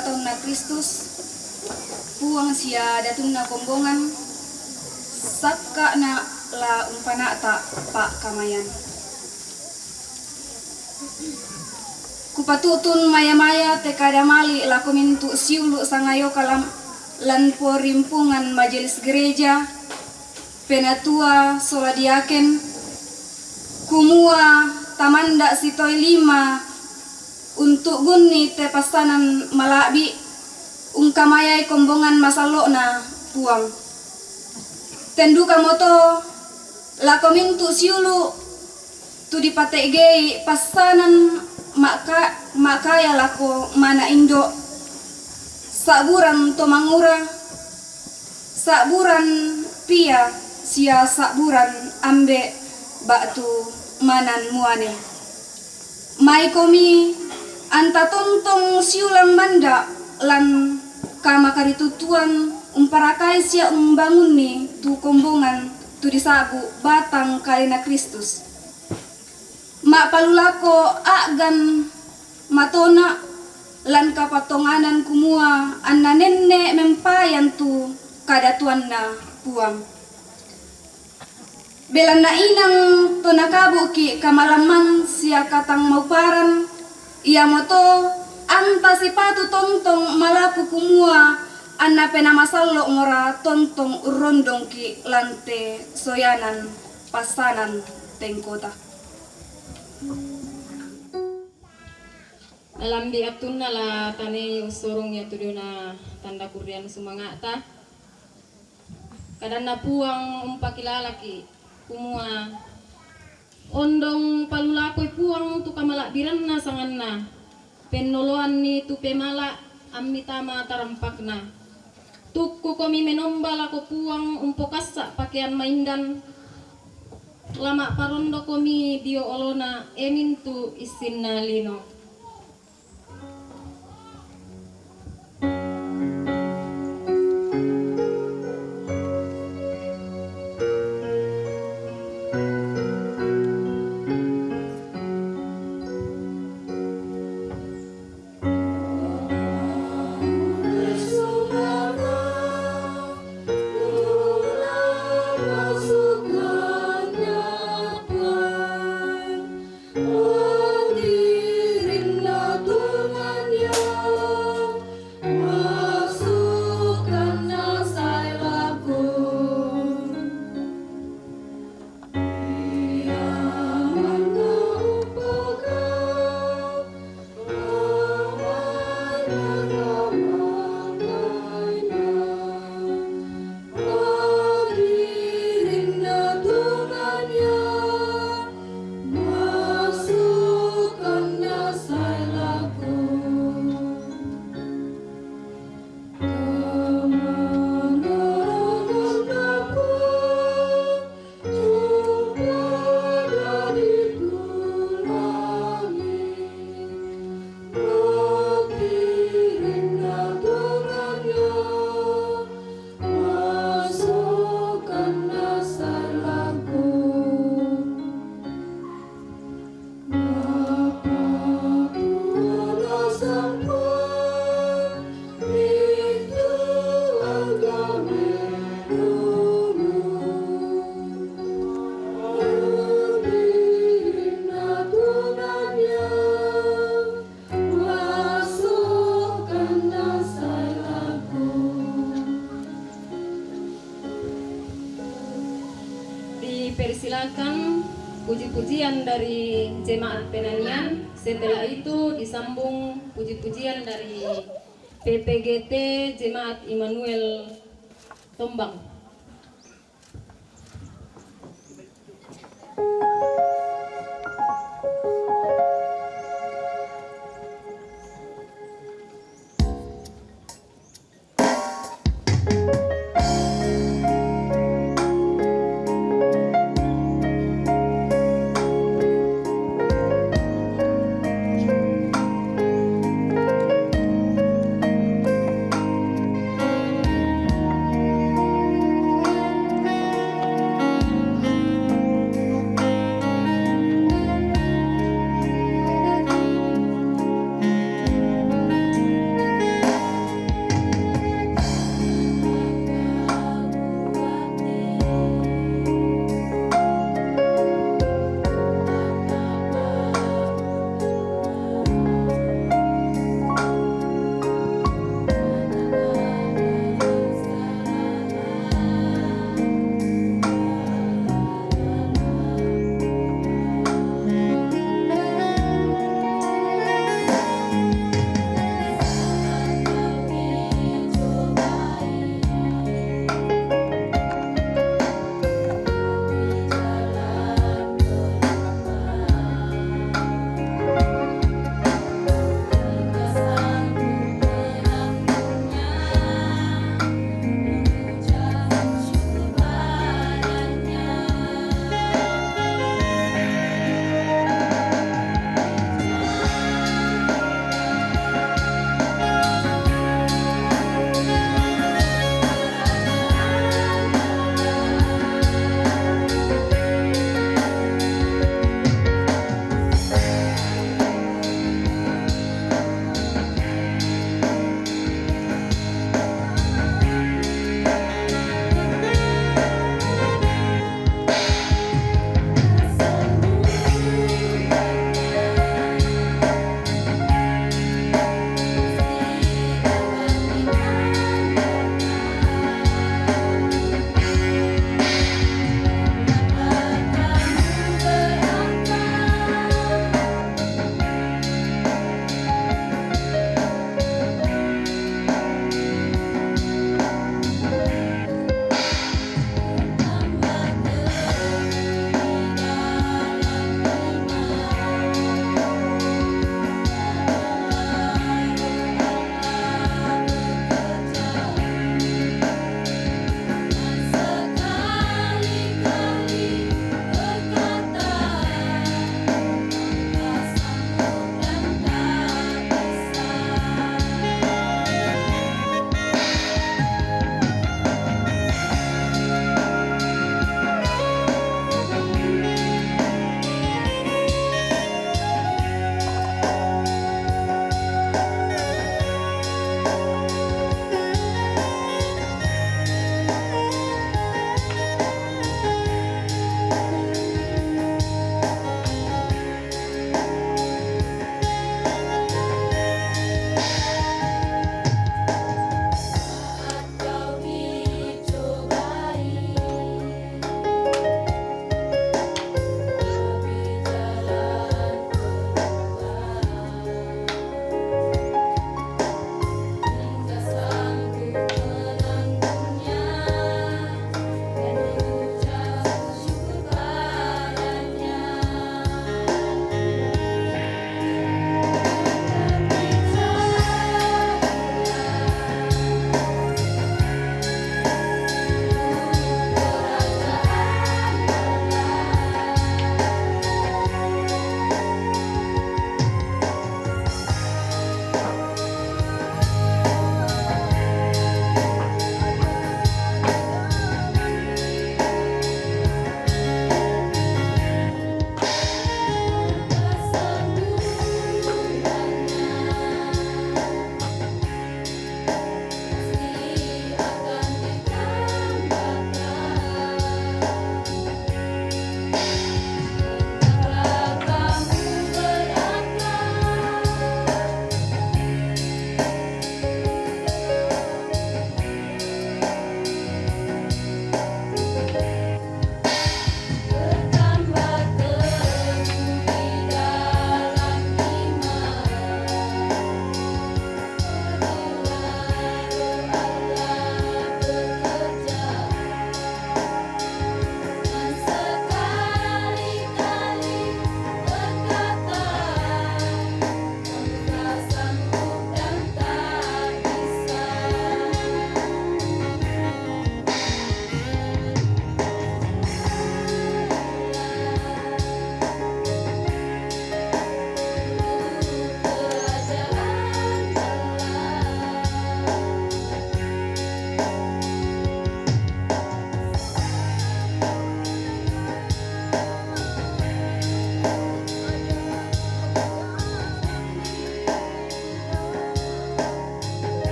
tahun na Kristus puang sia datun na kombongan sakka na la umpanata pak kamayan. Kupatutun maya-maya te kada mali la komintu siulu sangayo kalam lan porimpungan majelis gereja penatua soladiaken kumua tamanda sitoi 5 untuk gunni te pasanan malabi ungkamayai kombongan masalokna puang tenduka moto la komintu siulu tu dipategei pasanan makaya lako mana indo saburan to mangura saburan pia sia saburan ambe batu manan muane mai komi anta tontong siulang manda lan kama karitutuan umparakai sia umbangun ni tu kombongan tu disabu batang kalina Kristus mak palulako agan matona lan kapatonganan kumua anna nenne mempayan tu kadatuan na puang belan na inang to nakabuki kamalaman sia katang mauparan ia moto anta sipatu tontong malaku kumua anna pena masallo ngora tontong urondong ki lante soyanan pasanan tengkota. Alam di atun la tane usorong ya tudio na tanda kurian sumangata kadana puang umpakilalaki kumua ondong palulakoy puang tu kamalak biranna sanganna penoloan ni tu pemala amitama tarampakna tukku komi menombal ako puang umpokasa pakaian maindan lama parondo komi dio olona emin tu isinna lino. Dipersilakan puji-pujian dari jemaat penanian. Setelah itu disambung puji-pujian dari PPGT Jemaat Immanuel Tombang.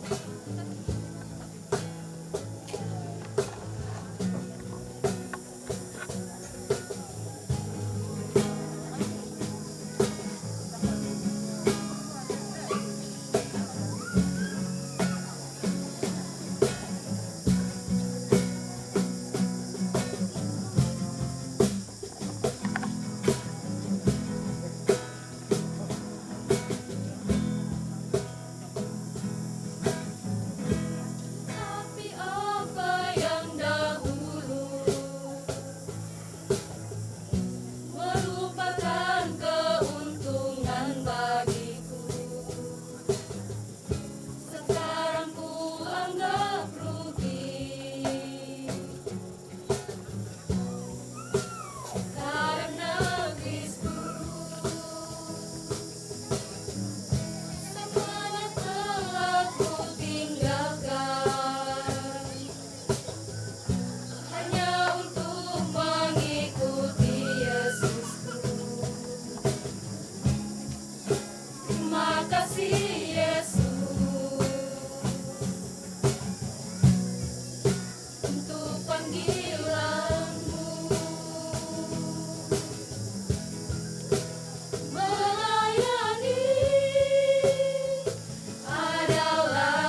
Tapi apa yang dahulu merupakan keuntungan bagiku, sekarang ku anggap rugi. Karena Kristus semuanya telah ku tinggalkan, hanya untuk mengikuti Yesusku. Terima kasih Yesus untuk panggilanmu. Melayani adalah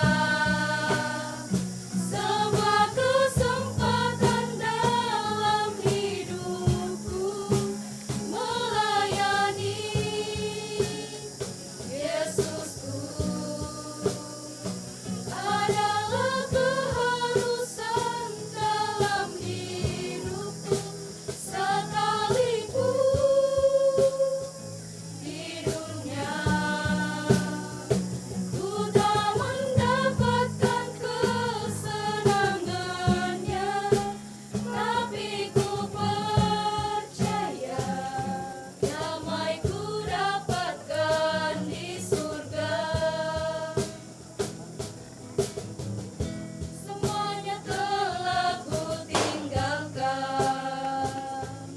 sebuah kesempatan dalam hidupku. Melayani Yesusku adalah keharusan dalam hidupku, sekalipun di dunia ku tak mendapatkan kesenangannya, tapi ku percaya damai ku dapatkan di surga. Semuanya telah ku tinggalkan,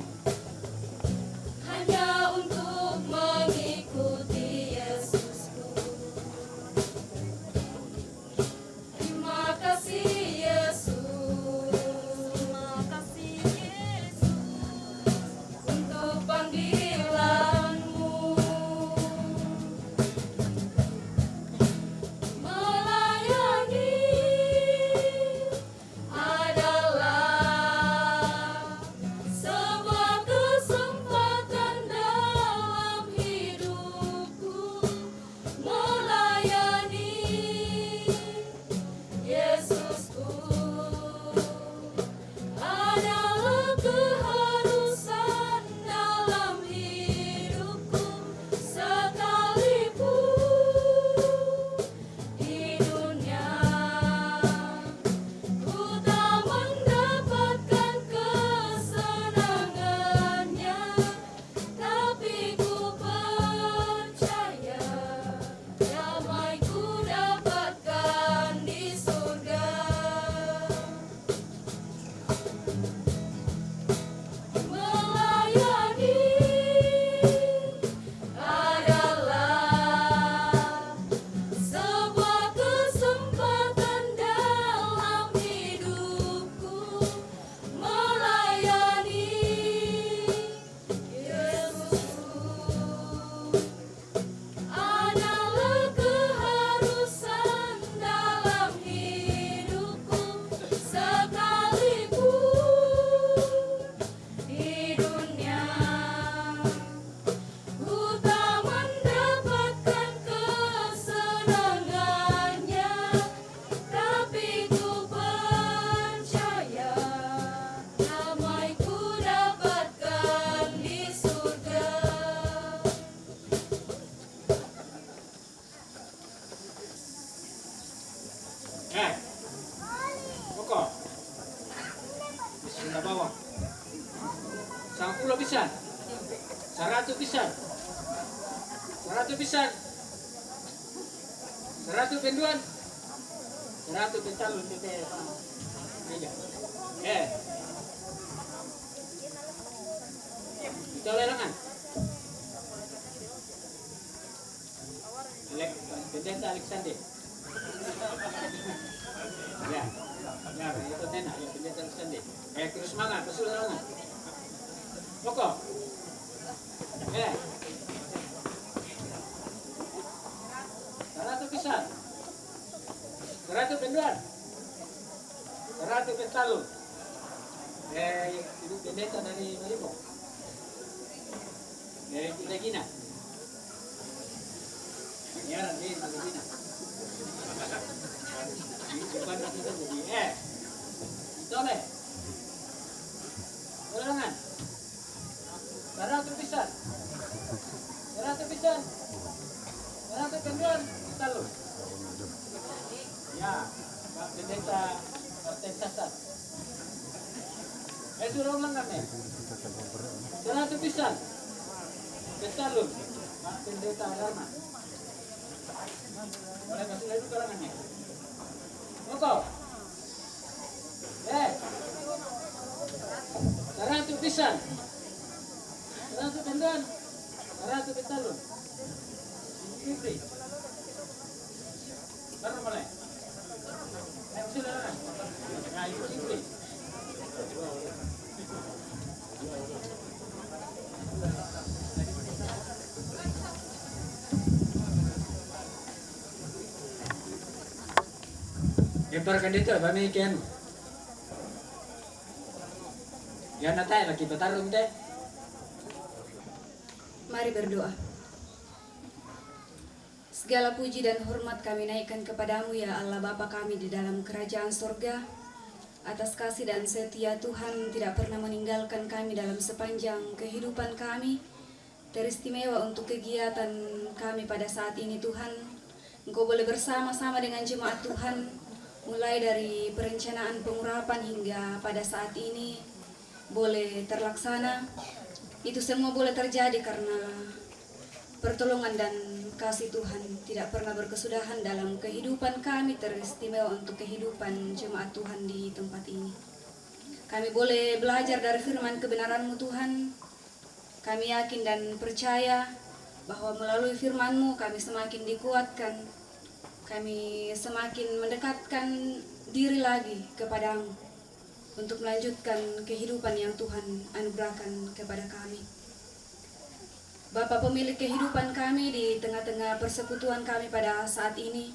hanya untuk mengikuti Yesusku. Terima kasih Yesus, untuk panggilanmu. Melayani adalah sebuah kesempatan dalam hidupku. Melayani Yesusku adalah keharusan dalam hidupku, sekalipun di dunia ku tak mendapatkan kesenangannya, tapi ku percaya damai ku dapatkan di surga. Melayani adalah sebuah kesempatan dalam hidupku. Melayani Yesusku adalah keharusan dalam hidupku, sekalipun di dunia ku tak mendapatkan kesenangannya, tapi ku percaya damai ku dapatkan di surga. Pokok. Bismillah bawah. 10 pisan. 100 pisan. 100 pisan. 100 penduan. 100 pentalun tete. Tiga. Kita lelangan. Pendeta Alexander. Pokok. 100 pisan. 100 penduan. 100 pentalun. Ibu pendeta dari Malibu. Dari Kudagina. Penyiaran di Kudagina. Bukan ratu jadi. Toleh. Ulangan. 100 pisan. 100 pisan. 100 penduan. Talun. Ya, Pak Pendeta Martin Sasat. Suruh ulangan ya. 100 pisan. Talun. Pak Pendeta Rama. Boleh kasih lagi ulangannya. Pokok. 100 pisan. 100 penduan. 100 pentalun. Ini. Baru mulai. Sudah. Nah, itu ini. Lemparkan itu, kami ikan. Yan na tayo, lagi bertarung deh. Mari berdoa. Segala puji dan hormat kami naikkan kepadamu ya Allah Bapa kami di dalam kerajaan surga. Atas kasih dan setia Tuhan tidak pernah meninggalkan kami dalam sepanjang kehidupan kami. Teristimewa untuk kegiatan kami pada saat ini Tuhan. Engkau boleh bersama-sama dengan jemaat Tuhan. Mulai dari perencanaan pengurapan hingga pada saat ini boleh terlaksana. Itu semua boleh terjadi karena pertolongan dan kasih Tuhan tidak pernah berkesudahan dalam kehidupan kami, teristimewa untuk kehidupan jemaat Tuhan di tempat ini. Kami boleh belajar dari firman kebenaran-Mu Tuhan. Kami yakin dan percaya bahwa melalui firman-Mu kami semakin dikuatkan. Kami semakin mendekatkan diri lagi kepadamu untuk melanjutkan kehidupan yang Tuhan anugerahkan kepada kami. Bapa pemilik kehidupan kami di tengah-tengah persekutuan kami pada saat ini,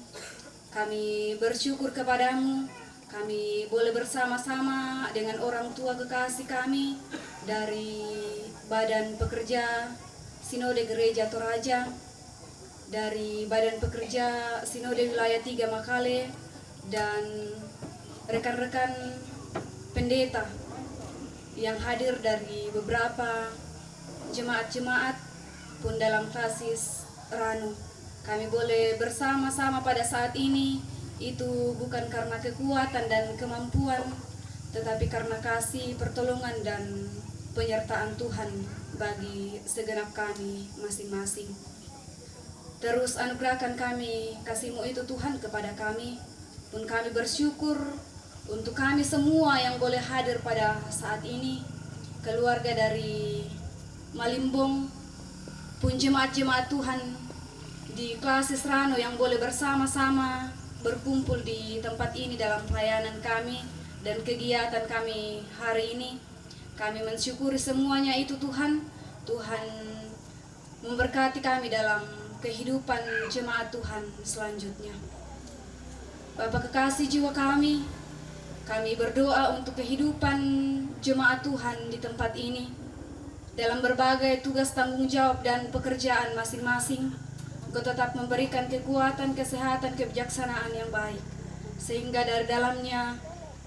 kami bersyukur kepadamu. Kami boleh bersama-sama dengan orang tua kekasih kami dari Badan Pekerja Sinode Gereja Toraja, dari Badan Pekerja Sinode Wilayah 3 Makale, dan rekan-rekan pendeta yang hadir dari beberapa jemaat-jemaat pun dalam Kasis Ranu. Kami boleh bersama-sama pada saat ini, itu bukan karena kekuatan dan kemampuan, tetapi karena kasih, pertolongan, dan penyertaan Tuhan bagi segenap kami masing-masing. Terus anugerahkan kami kasih-Mu itu Tuhan kepada kami, pun kami bersyukur untuk kami semua yang boleh hadir pada saat ini, keluarga dari Malimbong, pun jemaat-jemaat Tuhan di Kasis Rano yang boleh bersama-sama berkumpul di tempat ini dalam pelayanan kami dan kegiatan kami hari ini. Kami mensyukuri semuanya itu Tuhan. Tuhan memberkati kami dalam kehidupan jemaat Tuhan selanjutnya. Bapa kekasih jiwa kami berdoa untuk kehidupan jemaat Tuhan di tempat ini. Dalam berbagai tugas tanggung jawab dan pekerjaan masing-masing, Engkau tetap memberikan kekuatan, kesehatan, kebijaksanaan yang baik. Sehingga dari dalamnya,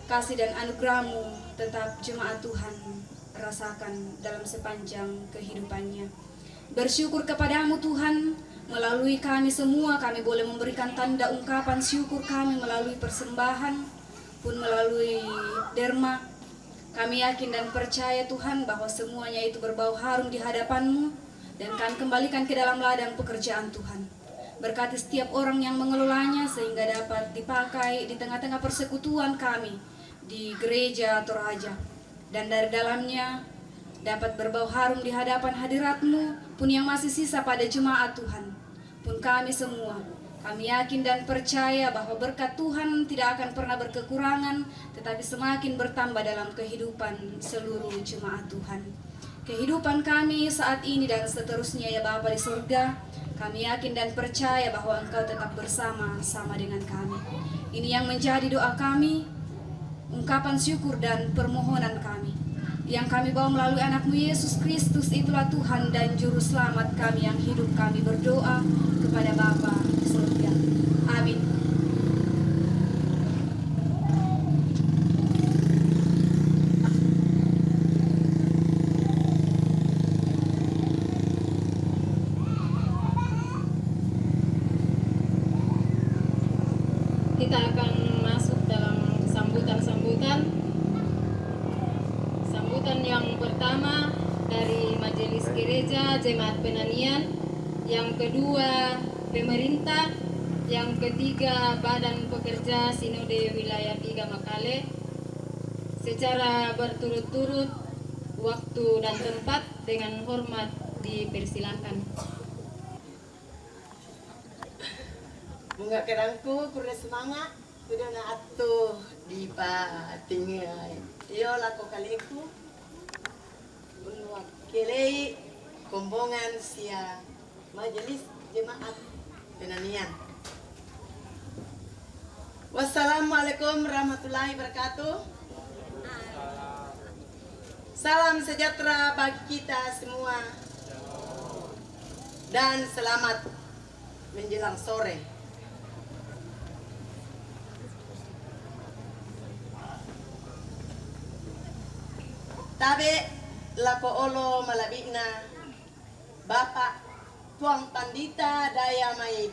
kasih dan anugerah-Mu tetap jemaat Tuhan rasakan dalam sepanjang kehidupannya. Bersyukur kepadamu Tuhan, melalui kami semua kami boleh memberikan tanda ungkapan syukur kami melalui persembahan, pun melalui derma. Kami yakin dan percaya Tuhan bahwa semuanya itu berbau harum di hadapan-Mu, dan kami kembalikan ke dalam ladang pekerjaan Tuhan. Berkati setiap orang yang mengelolanya sehingga dapat dipakai di tengah-tengah persekutuan kami di gereja Toraja, dan dari dalamnya dapat berbau harum di hadapan hadirat-Mu pun yang masih sisa pada jemaat Tuhan. Pun kami semua, kami yakin dan percaya bahwa berkat Tuhan tidak akan pernah berkekurangan, tetapi semakin bertambah dalam kehidupan seluruh jemaat Tuhan. kehidupan kami saat ini dan seterusnya ya Bapa di surga. Kami yakin dan percaya bahwa Engkau tetap bersama-sama dengan kami. Ini yang menjadi doa kami, ungkapan syukur dan permohonan kami. Yang kami bawa melalui anakmu Yesus Kristus, itulah Tuhan dan Juru Selamat kami yang hidup. Kami berdoa kepada Bapa di surga. Amin. Kita akan masuk dalam sambutan-sambutan. Sambutan yang pertama dari Majelis Gereja Jemaat Penanian, yang kedua pemerintah, yang ketiga Badan Pekerja Sinode Wilayah 3 Makale. Secara berturut-turut, waktu dan tempat dengan hormat dipersilakan. Bunga kerangku kurang semangat sudah na atuh di patingai. Iyo lako kaliku mewakili kombongan sia Majelis Jemaat Penanian. Wassalamualaikum warahmatullahi wabarakatuh. Salam sejahtera bagi kita semua dan selamat menjelang sore. Tabe lako olo malabina Bapak Tuang Pandita Daya Mai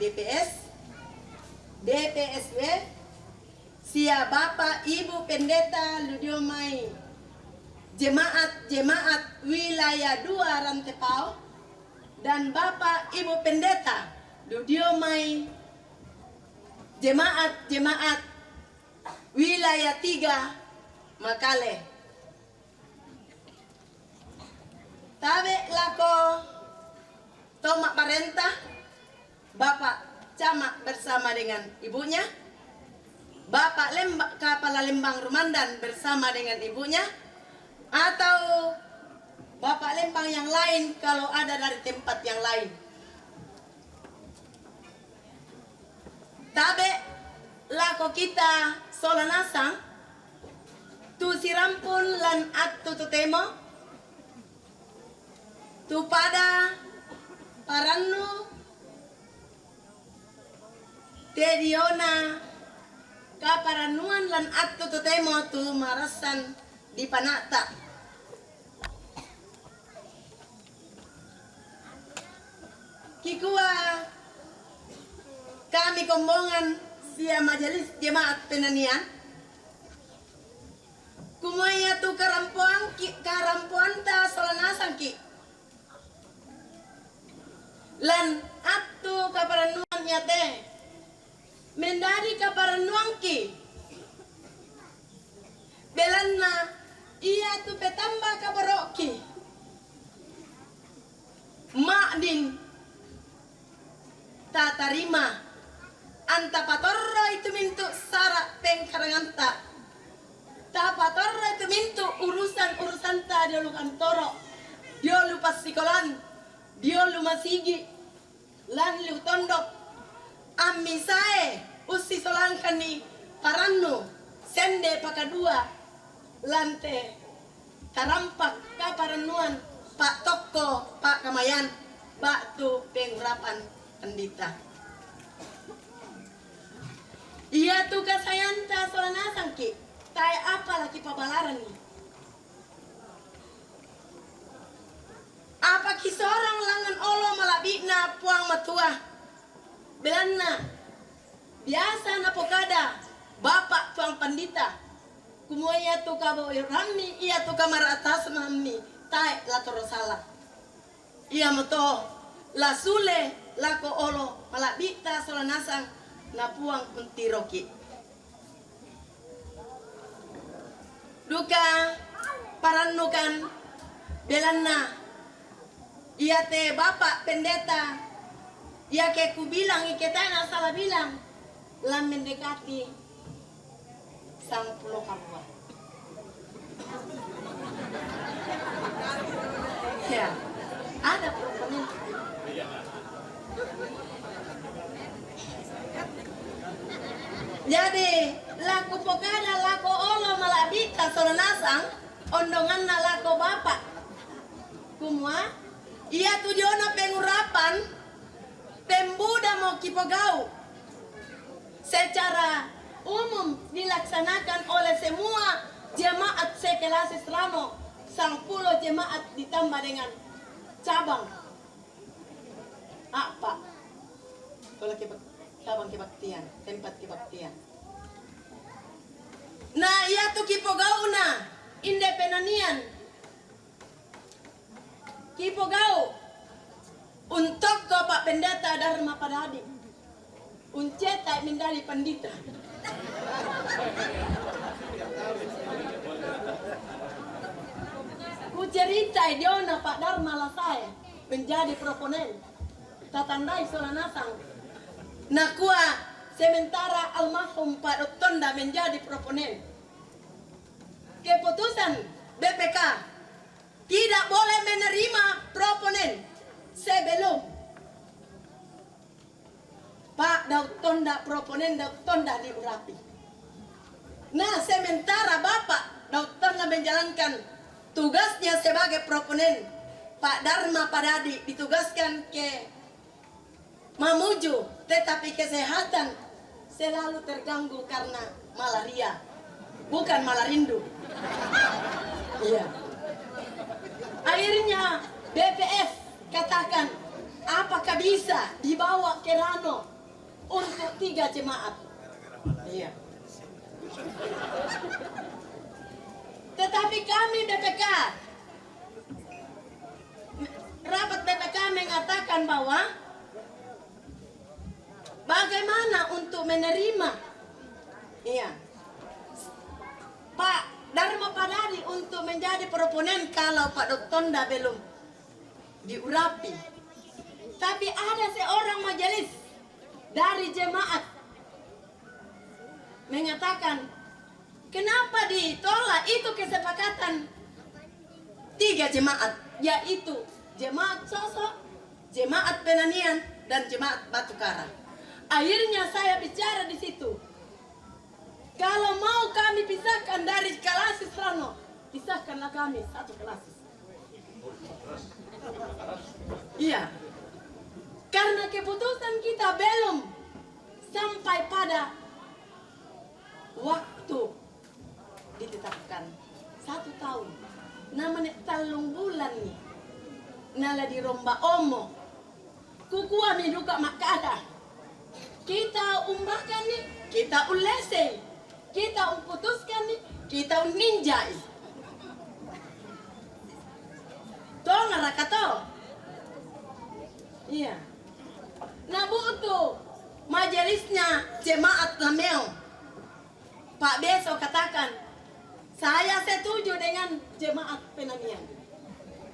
DPSW, sia Bapak Ibu Pendeta Ludio Mai Jemaat Wilayah 2 Rantepao, dan Bapak Ibu Pendeta Ludio Mai Jemaat Wilayah 3 Makale. Tabe lako Tomak Parentah Bapak Camat bersama dengan ibunya, Bapak Kepala Lembang Rumandan bersama dengan ibunya, atau Bapak Lembang yang lain kalau ada dari tempat yang lain. Tabe lako kita solanasang tu sirampun lan atu tutemo tu pada parannu tediona kaparanuan lan atu tutemo tu marasan di panata. Kikua kami kombongan sia Majelis Jemaat Penanian kumaya tu karampuan ta solanasang ki lan atu kaparanuan nyate mendari kaparanuan ki belanna iya tu petamba kabaroki makdin tak tarima anta patorro itu mintu sara pengkaranganta ta patorro itu mintu urusan ta dia lu kantoro dia lu pasikolan dia lu masigi lan lu tondok ammi sae usi solangkan ni parannu sende pakadua lante tarampak kaparanuan Pak Toko Pak Kamayan Batu Penggerapan Pendita. Iya tuh kasayanta solanasang ki tay apa lagi pabalaran ni apa kisorang langan olo malabina puang matua belanna biasa na pokada Bapak Tuang Pandita kumuya tu kabo rami iya tu kamar atas mami tay la torosala iya moto la sule la ko olo malabita solanasang na puang untiroki duka paranukan belanna iya te Bapak Pendeta iya ke ku bilang iketa na salah bilang lam mendekati 10 kabuan Ya, ada proponen. Jadi, laku pokada, laku olo malabita soranasang, ondongan na laku bapak. Kumua, ia tujuana pengurapan, pembuda mau kipogau. Secara umum dilaksanakan oleh semua jemaat sekelas Islamo, 10 jemaat ditambah dengan cabang. Apa? Kalau cabang kebaktian, tempat kebaktian. Nah, ia tu kipogauna independenian. Kipogau untuk Bapak Pendeta Dharma Padadi. Unceta menjadi pandita. Ku cerita idiona Pak Dharma Lasai menjadi proponen. Tatandai soranasang. Nakua sementara almarhum Pak Doktonda menjadi proponen. Keputusan BPK tidak boleh menerima proponen sebelum Pak Doktonda proponen Doktonda diurapi. Nah, sementara Bapak Doktonda menjalankan tugasnya sebagai proponen, Pak Dharma Padadi ditugaskan ke Mamuju, tetapi kesehatan selalu terganggu karena malaria, bukan malarindu. Iya. Akhirnya BPS katakan, apakah bisa dibawa ke Rano untuk 3 jemaat? Iya. Tetapi kami BPK, rapat BPK mengatakan bahwa bagaimana untuk menerima, iya, Pak Dharma Padadi untuk menjadi proponen kalau Pak Doktonda belum diurapi. Tapi ada seorang majelis dari jemaat mengatakan, kenapa ditolak? Itu kesepakatan 3 jemaat, yaitu jemaat Sosok, jemaat Penanian, dan jemaat Batu Kara. Akhirnya saya bicara di situ. Kalau mau kami pisahkan dari Kalasis Rano, pisahkanlah kami satu Kalasis. Iya. Karena keputusan kita belum sampai pada waktu ditetapkan 1 tahun. Namanya talung bulan nih. Nala di romba omo. Kukua miduka makada. Kita umbahkan nih, kita ulese, kita umputuskan nih, kita uninjai. Toh ngarakato. Iya. Nah butuh majelisnya jemaat Lameo. Pak Beso katakan, saya setuju dengan jemaat Penanian.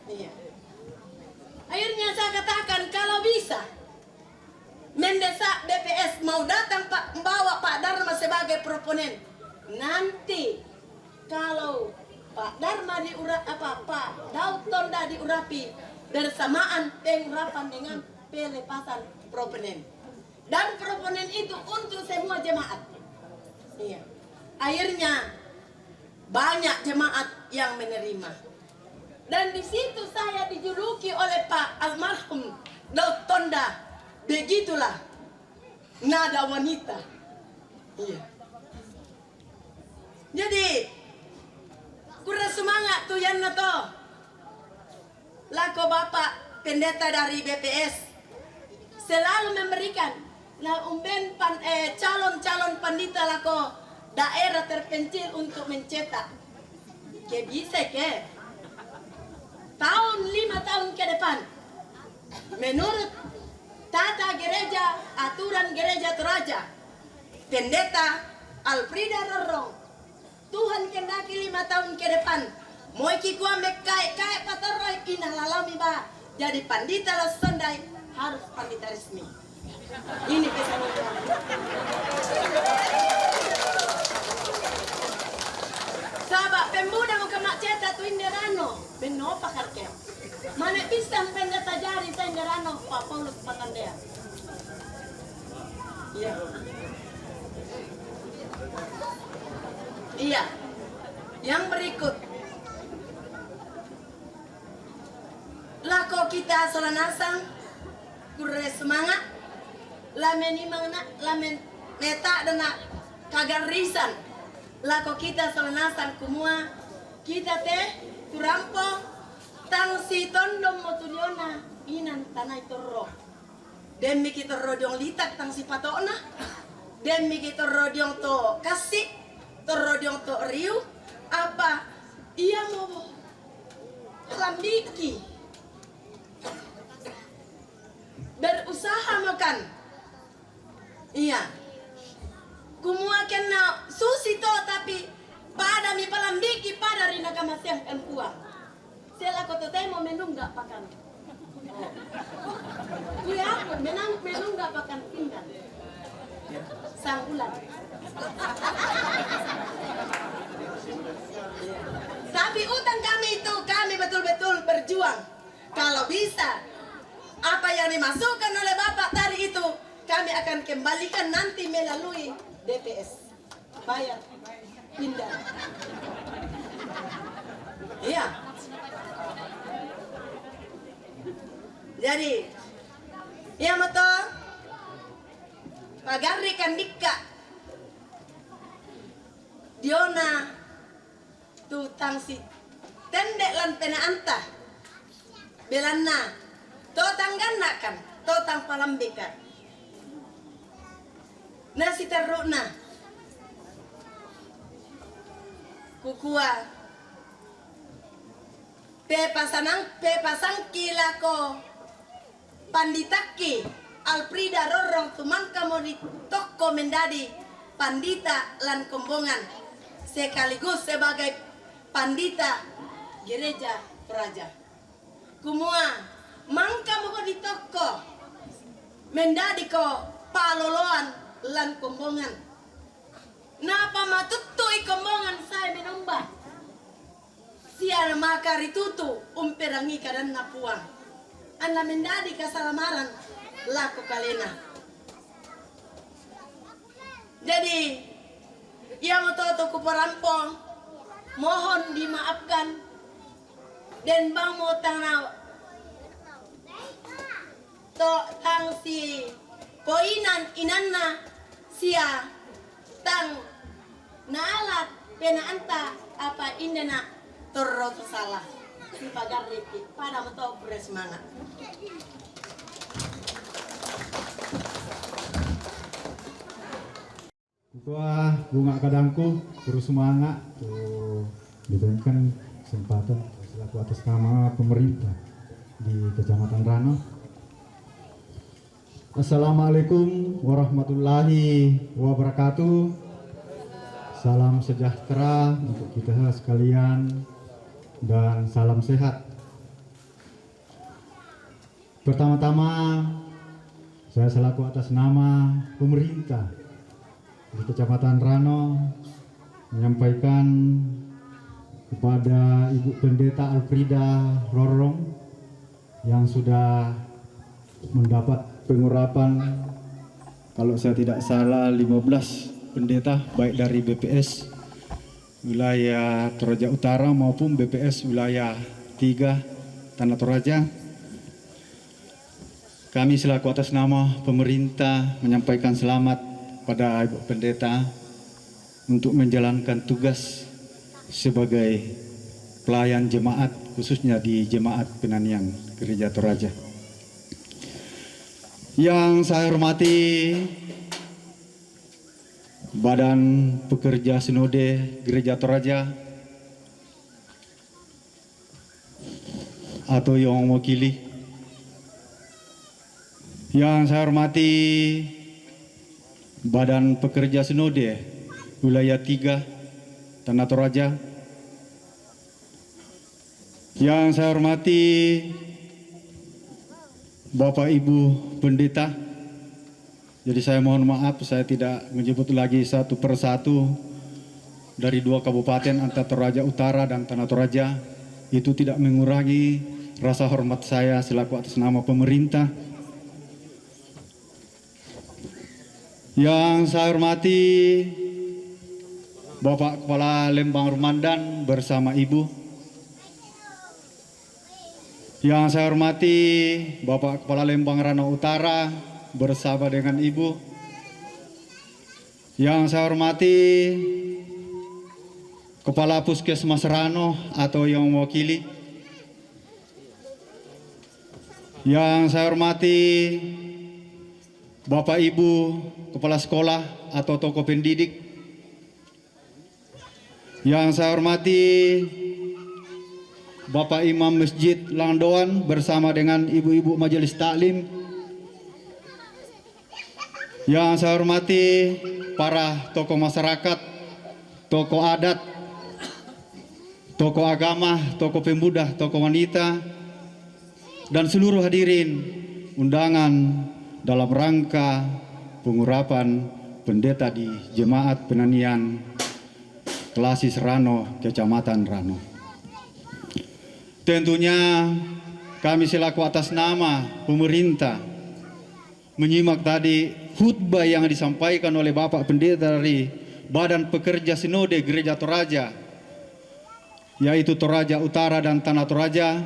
Iya. Akhirnya saya katakan kalau bisa mendesak BPS mau datang Pak, membawa Pak Dharma sebagai proponen. Nanti kalau Pak Dharma Pak Doktonda diurapi bersamaan pengurapan dengan pelepasan proponen. Dan proponen itu untuk semua jemaat. Iya. Akhirnya banyak jemaat yang menerima. Dan di situ saya dijuluki oleh Pak almarhum Doktonda. Begitulah nada wanita. Iya. Jadi kurang semangat tuh Yana toh. Lako Bapak Pendeta dari BPS selalu memberikan nah calon-calon pandita lako daerah terpencil untuk mencetak. Ke bisa ke tahun 5 tahun ke depan menurut tata gereja, aturan gereja Toraja, Pendeta Alfrida Rorong, Tuhan kendaki 5 tahun ke depan, mau kikua mekai pataroi inalalami ba, jadi pandita Lasondai harus pandita resmi. Ini pesan Tuhan. Sahabat pemuda mau kemak cetak tu inderano, benopa karkel. Mana pisang pendeta jari tenderano Pak Paulus Pakandea. Iya. Iya. Yang berikut. Lako kita solanasang kurre semangat lamen imangna lamen meta dana kagarisan lako kita solanasang kumua kita teh turampo tang si tondom motuliona inan tanai torro demi kita rodiong litak tang si patona demi kita rodiong to kasih to rodiong to riu apa iya mau lambiki berusaha makan iya kumua kena susi to tapi pada mi palambiki pada rina kamasiang kan kuang sela koto temo menung gak pakan kuya aku menung gak pakan pinggan sang ulan tapi utang kami itu kami betul-betul berjuang kalau bisa apa yang dimasukkan oleh Bapak tadi itu kami akan kembalikan nanti melalui DPS bayar pindah iya jadi iya betul pagari kandika Diona tutang si tendek lan pena anta belana totang ganakan, totang palambikan. Nasi terukna. Kukua. Pepasang kilako. Panditaki. Alprida rorong tumangka mo di toko mendadi. Pandita lan kombongan. Sekaligus sebagai pandita gereja Toraja. Kumua. Mangka mo di toko mendadi ko paloloan lan kombongan napa matutui kombongan saya menomba siya makari tutu umperangi kadan napuang anna mendadi kasalamaran laku kalena jadi yang toto ku perampong mohon dimaafkan dan bang mo tanaw to tang si poinan inanna sia tang naalat penaanta apa indena torro salah si pagarriki pada moto semangat Ketua bunga kadangku terus semangat tuh diberikan kesempatan selaku atas nama pemerintah di Kecamatan Rano. Assalamualaikum warahmatullahi wabarakatuh. Salam sejahtera untuk kita sekalian dan salam sehat. Pertama-tama saya selaku atas nama pemerintah di Kecamatan Rano menyampaikan kepada Ibu Pendeta Alfrida Rorong yang sudah mendapat pengurapan kalau saya tidak salah 15 pendeta baik dari BPS wilayah Toraja Utara maupun BPS wilayah 3 Tanah Toraja. Kami selaku atas nama pemerintah menyampaikan selamat pada Ibu Pendeta untuk menjalankan tugas sebagai pelayan jemaat khususnya di Jemaat Penanian Gereja Toraja. Yang saya hormati Badan Pekerja Sinode Gereja Toraja atau yang mewakili. Yang saya hormati Badan Pekerja Sinode Wilayah 3 Tanah Toraja. Yang saya hormati Bapak Ibu Pendeta. Jadi saya mohon maaf saya tidak menyebut lagi satu persatu dari 2 kabupaten antara Toraja Utara dan Tanah Toraja. Itu tidak mengurangi rasa hormat saya selaku atas nama pemerintah. Yang saya hormati Bapak Kepala Lembang Rumandan bersama Ibu. Yang saya hormati Bapak Kepala Lembang Rano Utara bersama dengan Ibu. Yang saya hormati Kepala Puskesmas Rano atau yang mewakili. Yang saya hormati Bapak Ibu Kepala Sekolah atau tokoh pendidik. Yang saya hormati Bapak Imam Masjid Langdoan bersama dengan ibu-ibu majelis taklim. Yang saya hormati para tokoh masyarakat, tokoh adat, tokoh agama, tokoh pemuda, tokoh wanita, dan seluruh hadirin undangan dalam rangka pengurapan pendeta di Jemaat Penanian Klasis Rano, Kecamatan Rano. Tentunya kami selaku atas nama pemerintah menyimak tadi khutbah yang disampaikan oleh Bapak Pendeta dari Badan Pekerja Sinode Gereja Toraja, yaitu Toraja Utara dan Tanah Toraja.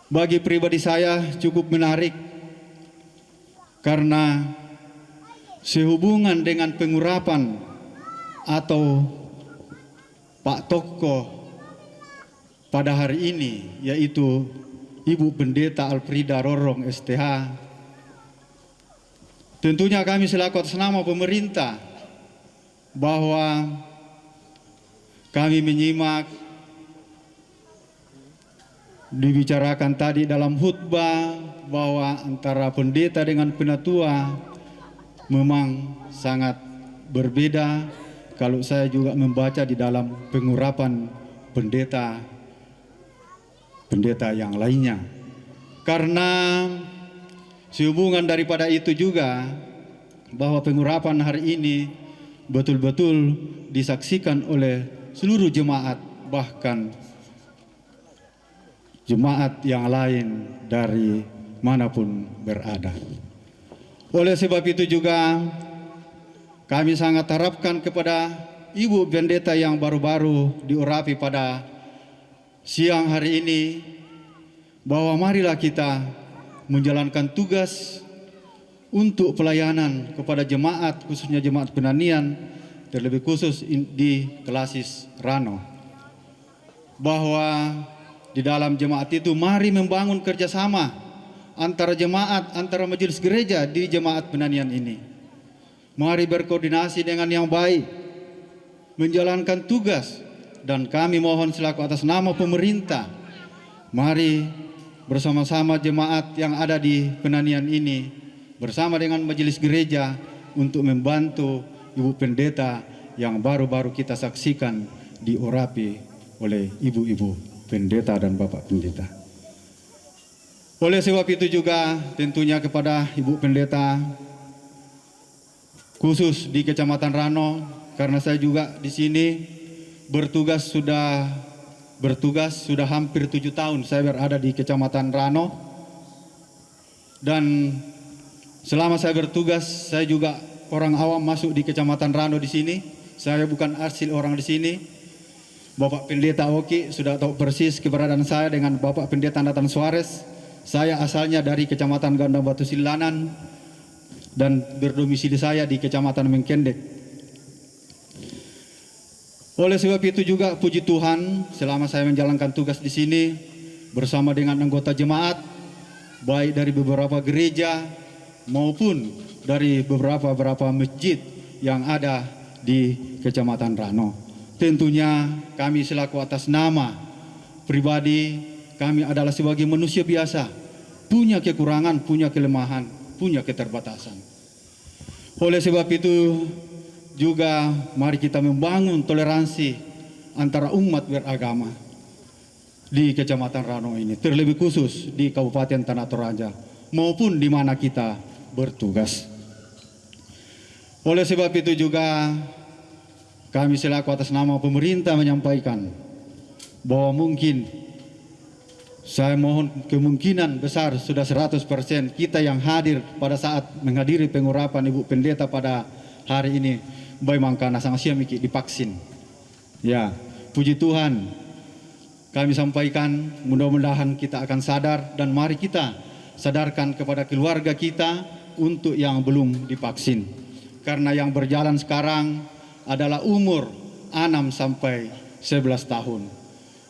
Bagi pribadi saya cukup menarik karena sehubungan dengan pengurapan atau Pak Tokoh pada hari ini, yaitu Ibu Pendeta Alfrida Rorong STH. Tentunya kami selaku atas nama pemerintah bahwa kami menyimak dibicarakan tadi dalam khutbah bahwa antara pendeta dengan penatua memang sangat berbeda. Kalau saya juga membaca di dalam pengurapan pendeta yang lainnya. Karena sehubungan daripada itu juga bahwa pengurapan hari ini betul-betul disaksikan oleh seluruh jemaat, bahkan jemaat yang lain dari manapun berada. Oleh sebab itu juga kami sangat harapkan kepada Ibu Pendeta yang baru-baru diurapi pada siang hari ini bahwa marilah kita menjalankan tugas untuk pelayanan kepada jemaat, khususnya jemaat Penanian, terlebih khusus di Klasis Rano. Bahwa di dalam jemaat itu mari membangun kerjasama antara jemaat, antara majelis gereja di jemaat Penanian ini. Mari berkoordinasi dengan yang baik, menjalankan tugas, dan kami mohon selaku atas nama pemerintah, mari bersama-sama jemaat yang ada di Penanian ini, bersama dengan majelis gereja untuk membantu Ibu Pendeta yang baru-baru kita saksikan diurapi oleh ibu-ibu pendeta dan bapak pendeta. Oleh sebab itu juga tentunya kepada Ibu Pendeta khusus di Kecamatan Rano, karena saya juga di sini bertugas sudah hampir 7 tahun saya berada di Kecamatan Rano, dan selama saya bertugas saya juga orang awam masuk di Kecamatan Rano di sini. Saya bukan asli orang di sini. Bapak Pendeta Oki sudah tahu persis keberadaan saya dengan Bapak Pendeta Nathan Suarez. Saya asalnya dari Kecamatan Gandang Batu Silanan dan berdomisili saya di Kecamatan Mengkendek. Oleh sebab itu juga puji Tuhan, selama saya menjalankan tugas di sini bersama dengan anggota jemaat, baik dari beberapa gereja maupun dari beberapa masjid yang ada di Kecamatan Rano. Tentunya kami selaku atas nama pribadi, kami adalah sebagai manusia biasa, punya kekurangan, punya kelemahan, punya keterbatasan. Oleh sebab itu juga mari kita membangun toleransi antara umat beragama di Kecamatan Rano ini, terlebih khusus di Kabupaten Tanah Toraja maupun di mana kita bertugas. Oleh sebab itu juga kami selaku atas nama pemerintah menyampaikan bahwa mungkin Saya mohon kemungkinan besar sudah 100% kita yang hadir pada saat menghadiri pengurapan Ibu Pendeta pada hari ini baik mangkana sang siamiki divaksin. Ya, puji Tuhan. Kami sampaikan mudah-mudahan kita akan sadar dan mari kita sadarkan kepada keluarga kita untuk yang belum divaksin. Karena yang berjalan sekarang adalah umur 6 sampai 11 tahun.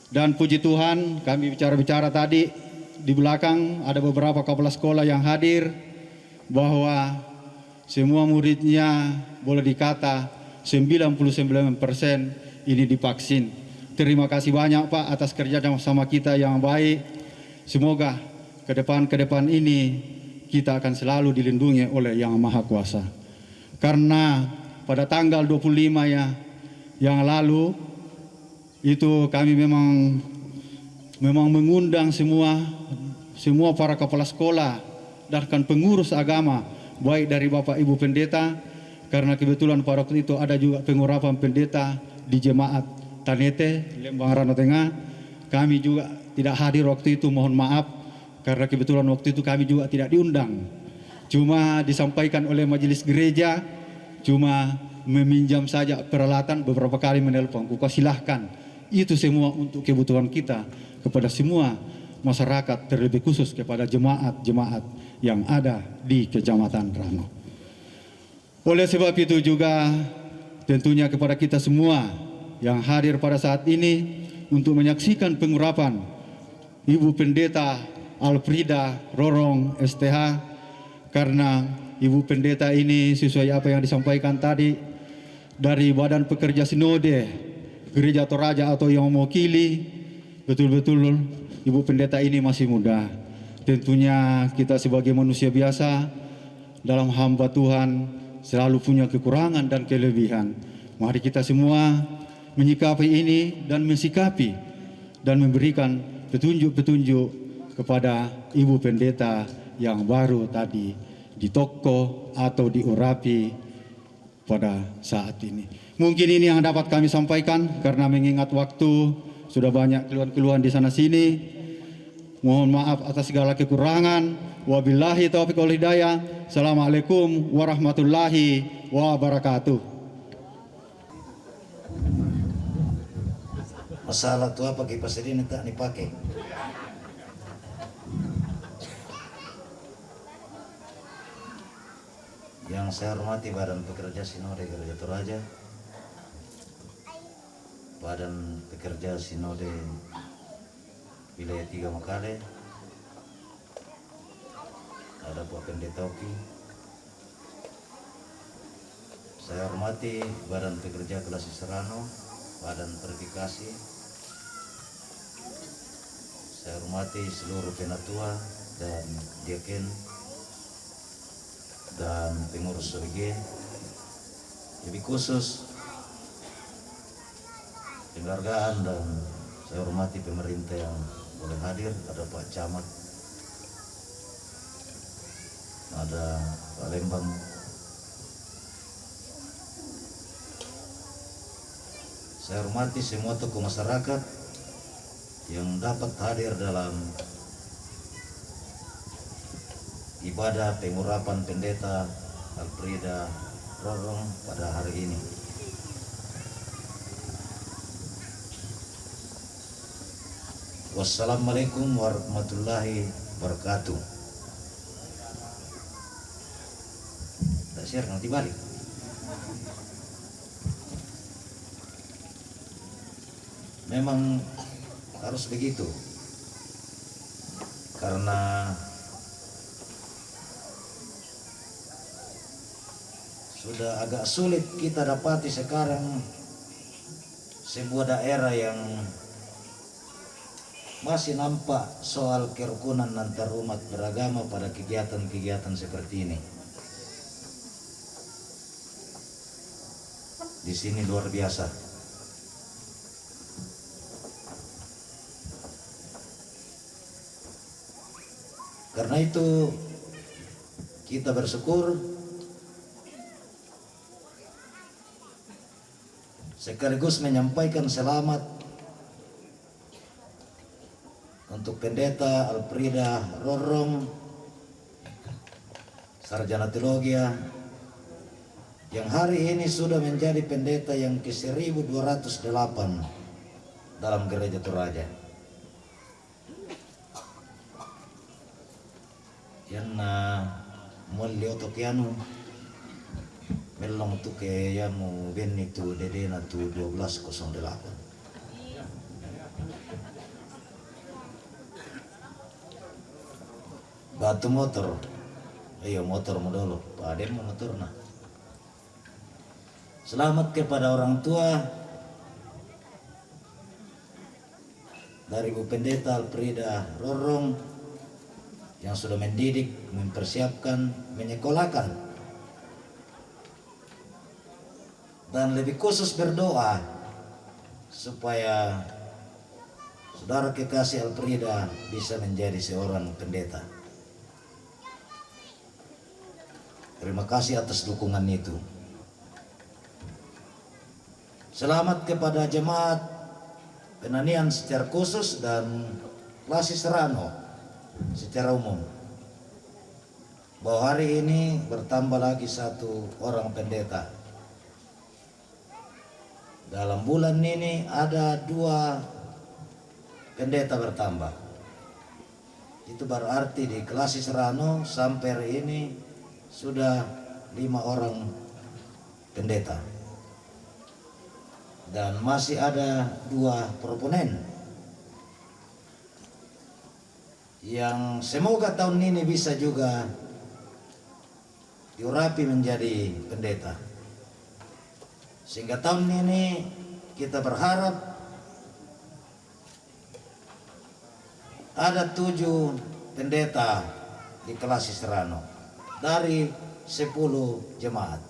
Dan puji Tuhan, kami bicara-bicara tadi di belakang ada beberapa kepala sekolah yang hadir bahwa semua muridnya boleh dikata 99% ini divaksin. Terima kasih banyak Pak atas kerja sama kita yang baik. Semoga ke depan ini kita akan selalu dilindungi oleh Yang Maha Kuasa. Karena pada tanggal 25 ya yang lalu itu kami memang mengundang semua para kepala sekolah dan pengurus agama baik dari Bapak Ibu Pendeta, karena kebetulan pada waktu itu ada juga pengurapan pendeta di jemaat Tanete Lembang Rano Tengah. Kami juga tidak hadir waktu itu, mohon maaf karena kebetulan waktu itu kami juga tidak diundang, cuma disampaikan oleh majelis gereja, cuma meminjam saja peralatan, beberapa kali menelpon, kuka silahkan. Itu semua untuk kebutuhan kita kepada semua masyarakat, terlebih khusus kepada jemaat-jemaat yang ada di Kecamatan Rano. Oleh sebab itu juga tentunya kepada kita semua yang hadir pada saat ini untuk menyaksikan pengurapan Ibu Pendeta Alfrida Rorong STH, karena Ibu Pendeta ini sesuai apa yang disampaikan tadi dari Badan Pekerja Sinode Gereja Toraja atau yang mewakili, betul-betul Ibu Pendeta ini masih muda. Tentunya kita sebagai manusia biasa dalam hamba Tuhan selalu punya kekurangan dan kelebihan. Mari kita semua menyikapi ini dan mensikapi dan memberikan petunjuk-petunjuk kepada Ibu Pendeta yang baru tadi di toko atau diurapi pada saat ini. Mungkin ini yang dapat kami sampaikan karena mengingat waktu sudah banyak keluhan-keluhan di sana sini. Mohon maaf atas segala kekurangan. Wabillahi taufiq wal hidayah. Assalamualaikum warahmatullahi wabarakatuh. Masalah tu apa kipas ini tak dipakai. Yang saya hormati Badan Pekerja Sinode Gereja Toraja, Badan Pekerja Sinode Wilayah 3 Makale, ada Pak Pendeta Oki. Saya hormati Badan Pekerja Kelas Serano, Badan Verifikasi. Saya hormati seluruh penatua dan diaken dan pengurus OG, lebih khusus penghargaan, dan saya hormati pemerintah yang boleh hadir. Ada Pak Camat, ada Pak Lembang, saya hormati semua tokoh masyarakat yang dapat hadir dalam ibadah pengurapan Pendeta Alfrida Rorong pada hari ini. Wassalamualaikum warahmatullahi wabarakatuh. Tak share nanti balik. Memang harus begitu, karena sudah agak sulit kita dapati sekarang sebuah daerah yang masih nampak soal kerukunan antar umat beragama pada kegiatan-kegiatan seperti ini. Di sini luar biasa. Karena itu kita bersyukur sekaligus menyampaikan selamat untuk untuk pendeta Alfrida Rorong, sarjana teologi, yang hari ini sudah menjadi pendeta yang ke-1208 dalam Gereja Toraja. Yan na mulyo to kiano melong tu ke yamu Benito Dede na tu 1208. Batu motor, ayo motor mo dulu, padem mo motor na. Selamat kepada orang tua dari Bu Pendeta Alfrida Rorong yang sudah mendidik, mempersiapkan, menyekolahkan, dan lebih khusus berdoa supaya saudara kekasih Alfrida bisa menjadi seorang pendeta. Terima kasih atas dukungan itu. Selamat kepada jemaat Penanian secara khusus dan Klasis Serrano secara umum, bahwa hari ini bertambah lagi satu orang pendeta. Dalam bulan ini ada 2 pendeta bertambah. Itu berarti di Klasis Serrano sampai hari ini sudah 5 orang pendeta. Dan masih ada 2 proponen yang semoga tahun ini bisa juga diurapi menjadi pendeta, sehingga tahun ini kita berharap ada 7 pendeta di Klasis Serrano dari 10 jemaat.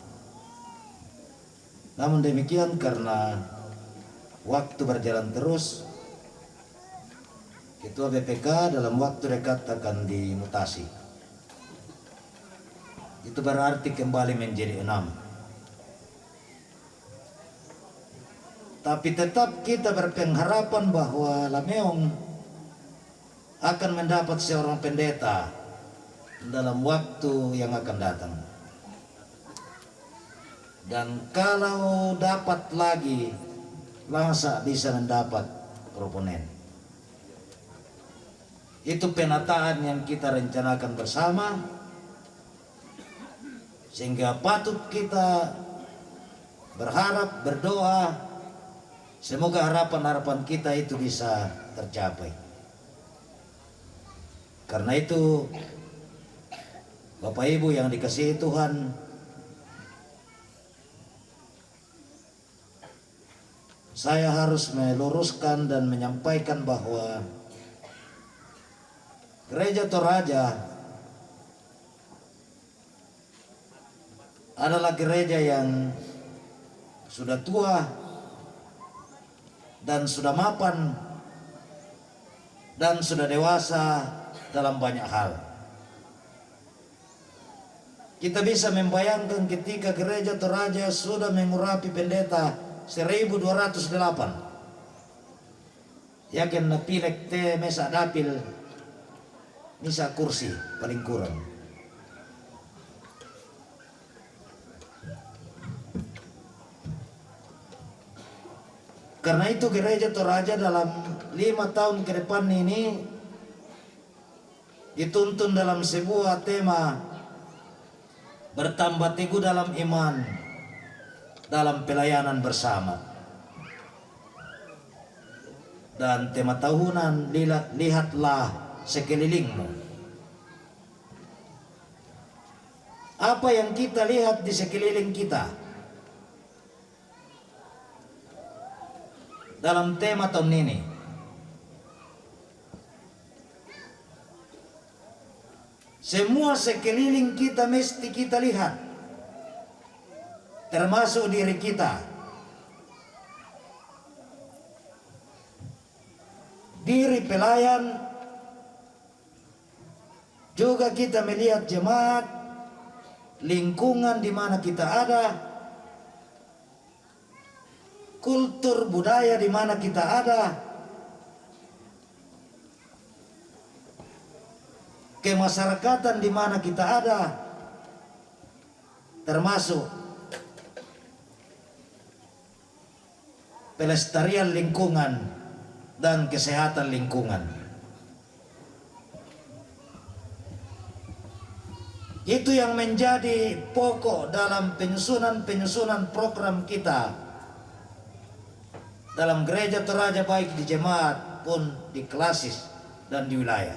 Namun demikian, karena waktu berjalan terus, Ketua BPK dalam waktu dekat akan dimutasi. Itu berarti kembali menjadi 6. Tapi tetap kita berpengharapan bahwa Lameong akan mendapat seorang pendeta dalam waktu yang akan datang. Dan kalau dapat lagi, Langsa bisa mendapat proponen. Itu penataan yang kita rencanakan bersama, sehingga patut kita berharap, berdoa, semoga harapan-harapan kita itu bisa tercapai. Karena itu, Bapak Ibu yang dikasihi Tuhan, saya harus meluruskan dan menyampaikan bahwa Gereja Toraja adalah gereja yang sudah tua dan sudah mapan dan sudah dewasa dalam banyak hal. Kita bisa membayangkan ketika Gereja Toraja sudah mengurapi pendeta 1208. Yakin na pilek te mesa dapil misa kursi paling kurang. Karena itu Gereja Toraja dalam 5 tahun ke depan ini dituntun dalam sebuah tema bertambah teguh dalam iman, dalam pelayanan bersama. Dan tema tahunan, lihatlah sekelilingmu. Apa yang kita lihat di sekeliling kita dalam tema tahun ini? Semua sekeliling kita mesti kita lihat, termasuk diri kita. Diri pelayan, juga kita melihat jemaat, lingkungan di mana kita ada, kultur budaya di mana kita ada, kemasyarakatan di mana kita ada, termasuk pelestarian lingkungan dan kesehatan lingkungan. Itu yang menjadi pokok dalam penyusunan program kita dalam gereja Toraja, baik di jemaat pun di klasis dan di wilayah.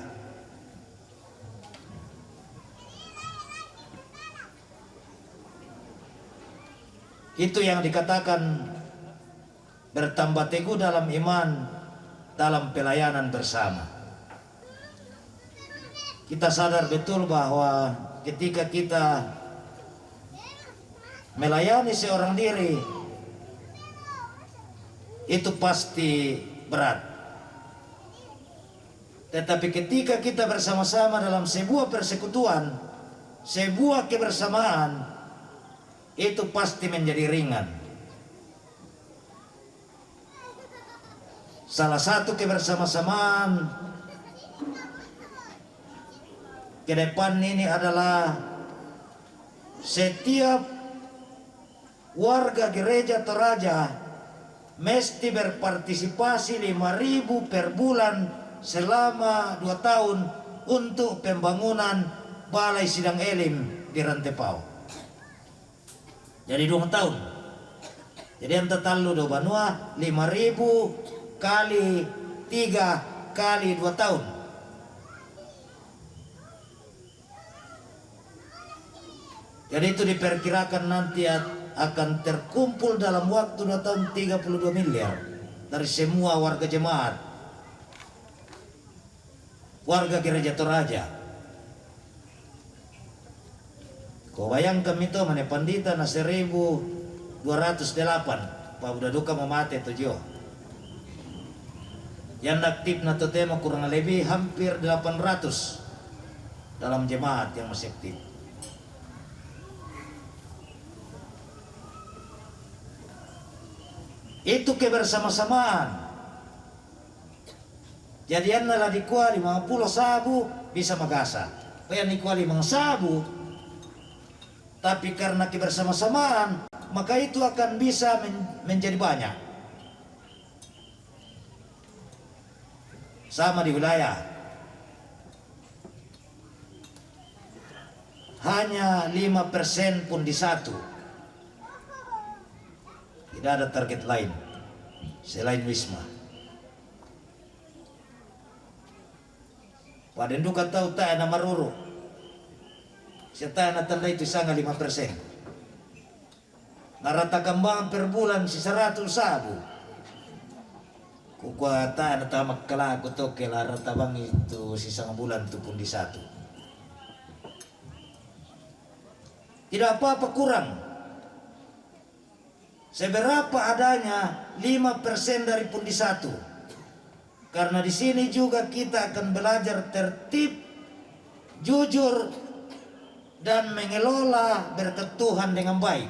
Itu yang dikatakan bertambah teguh dalam iman, dalam pelayanan bersama. Kita sadar betul bahwa ketika kita melayani seorang diri, itu pasti berat. Tetapi ketika kita bersama-sama dalam sebuah persekutuan, sebuah kebersamaan, itu pasti menjadi ringan. Salah satu kebersamaan ke depan ini adalah setiap warga gereja Toraja mesti berpartisipasi 5.000 per bulan selama 2 tahun untuk pembangunan Balai Sidang Elim di Rantepao. Jadi 2 tahun. Jadi yang total do banua 5.000 kali 3 kali 2 tahun. Jadi itu diperkirakan nanti akan terkumpul dalam waktu 2 tahun 32 miliar dari semua warga jemaat, warga gereja Toraja. Kau bayangkan itu mana pandita na 1208 pa udah duka memate tujuh. Yang aktif na to tema kurang lebih hampir 800 dalam jemaat yang masih aktif. Itu kebersama-samaan. Jadian nala di kuali 50 sabu bisa magasa. Kaya ni kuali mga sabu, tapi karena kebersama-samaan, maka itu akan bisa menjadi banyak. Sama di wilayah. Hanya 5% pun di satu. Tidak ada target lain selain Wisma. Padendu ka tahu ta na maruru. Seta na tanda itu sanga 5%. Narata kembang per bulan si 100 sabu. Kukwa ta na tamak kala ko to kela rata bang itu si sang bulan tu pun di satu. Tidak apa-apa kurang. Seberapa adanya 5% dari pundi satu. Karena di sini juga kita akan belajar tertib, jujur, dan mengelola berkat Tuhan dengan baik.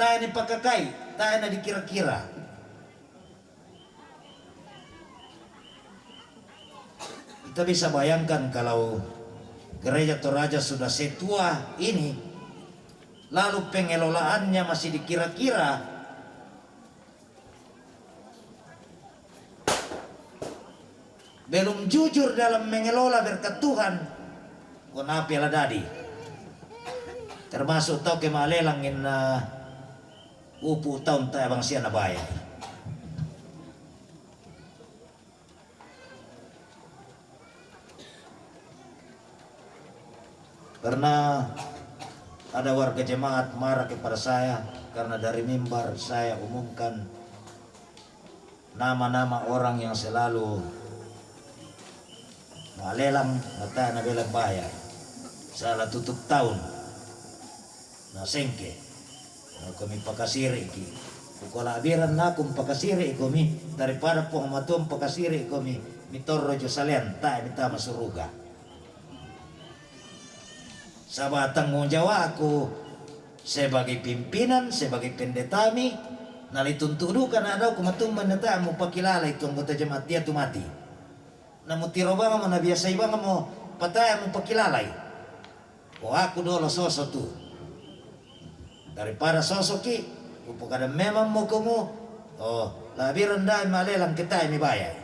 Tak ini pakakai, tak ini dikira-kira. Kita bisa bayangkan kalau gereja Toraja sudah setua ini, lalu pengelolaannya masih dikira-kira, belum jujur dalam mengelola berkat Tuhan, kenapa lah dadi? Termasuk tau kemalelangin upu tahun tayo bang siya nabaya. Karena ada warga jemaat marah kepada saya karena dari mimbar saya umumkan nama-nama orang yang selalu malelang mata na belang bayar. Salah tutup tahun na sengke na kami pakasiri ki. Kukala abiran na kung pakasiri kami daripada po matum pakasiri kami mitorro jo salian ta mita masuruga. Sa batang jawa aku sebagai pimpinan, sebagai pendetami, nalituntudukan na daw kumatumban na ta mo pakilala itong anggota jemaat dia tu mati. Namun tiro ba mo na biasa iba mo patay mo pakilalay. O ako dolo soso tu. Daripada sosoki, upukada memang mo kumu, labi rendah malelang kita ini bayar.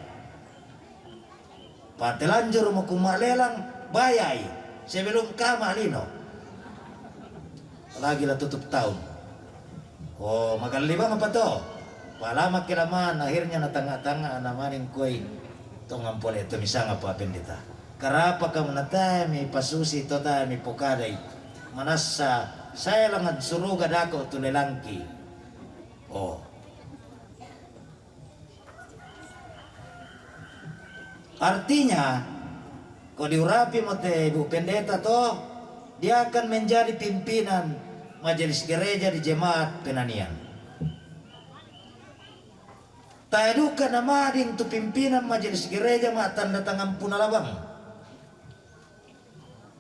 Patelanjur mo kumalelang bayay sebelum kamalino. Lagi lah tutup tahun. Magalibang apa to? Palama kilaman akhirnya na tanga-tanga namaning koy tong ampole to misanga pa pendeta. Karapa ka manatay mi pasusi to ta mi pokaday. Manasa saya langad suruga dako tulelangki. Artinya kalau diurapi mo te Ibu Pendeta to, dia akan menjadi pimpinan majelis gereja di jemaat Penanian. Taeduka nama din tu pimpinan majelis gereja ma tanda tangan punalabang.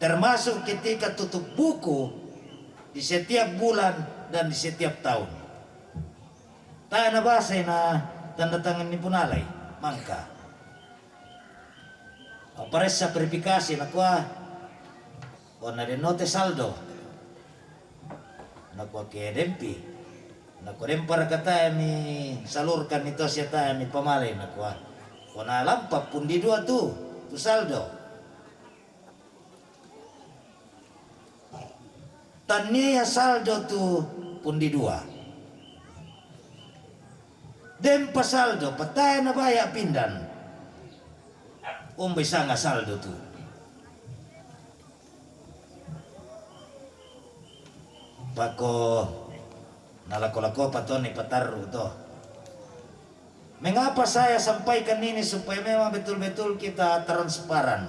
Termasuk ketika tutup buku di setiap bulan dan di setiap tahun. Tayo na base na tanda tangan ni punalay, mangka. Apares sa verifikasi na kuha o na denote saldo na kuha kaya dempi na kuha para kata mi salurkan ito siya tayo mi pamalay na kuha o na lampak pundi dua tu saldo tanya saldo tu pundi dua dempa saldo patay na baya pindan bisa nggak saldo tuh. Bako nalako-lako patoni pataru tuh. Mengapa saya sampaikan ini supaya memang betul-betul kita transparan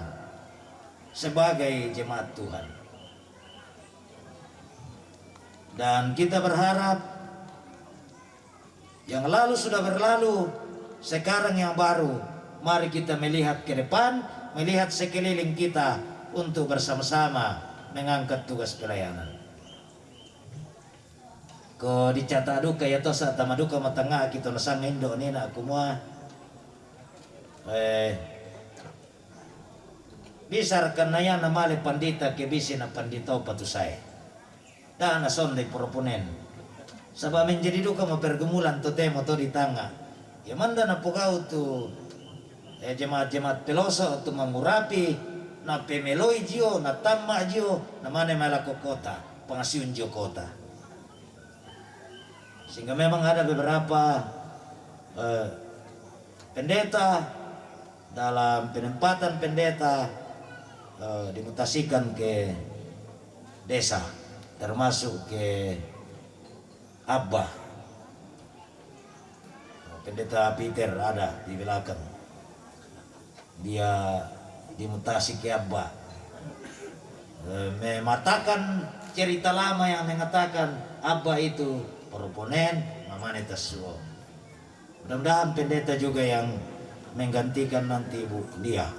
sebagai jemaat Tuhan. Dan kita berharap yang lalu sudah berlalu, sekarang yang baru. Mari kita melihat ke depan, melihat sekeliling kita untuk bersama-sama mengangkat tugas pelayanan. Ko dicata duka ya tosa tamaduka matanga kita nasang Indo ni na kumua. Bisar kanaya na mali pandita ke bisi na pandito patusay. Da na sonday proponen. Sabab menjadi duka mapergumulan to temo to di tanga. Ya manda na pugau tu jemaat-jemaat peloso tu mangurapi na pemeloi jio na tamma jio na mane malako kota pengasiun jio kota sehingga memang ada beberapa pendeta dalam penempatan pendeta dimutasikan ke desa termasuk ke Abba pendeta Peter ada di belakang. Dia dimutasi ke Abba, mematakan cerita lama yang mengatakan Abba itu proponen mamane tasuo. Mudah-mudahan pendeta juga yang menggantikan nanti ibu dia.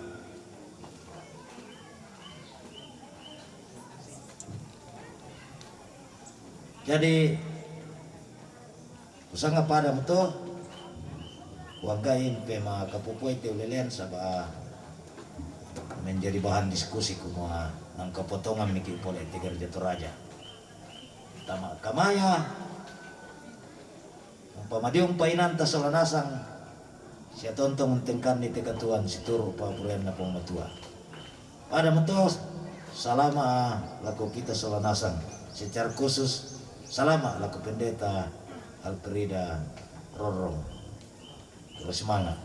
Jadi usanga pada muto wagain pema kapupoy te ulelen saba menjadi bahan diskusi kumua nang kepotongan mikir politik kerja Toraja. Tama kamaya pamadiong painanta solanasang siya tontong untengkan ni tekatuan si turu papuren na pong matua. Pada metos salama laku kita solanasang secara khusus salama laku pendeta Alperida Rorong. Terus semangat.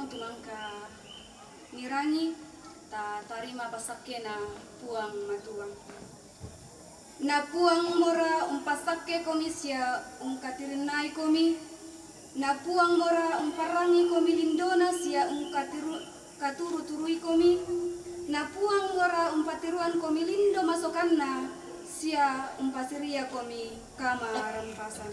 tumangka nirangi ta tarima pasakena puang matuang. Na puang mora pasake komisia katirinai komi. Na puang mora parangi komi lindona sia katuru-turui komi. Na puang mora patiruan komi lindo masokanna sia pasiria komi kama rampasan.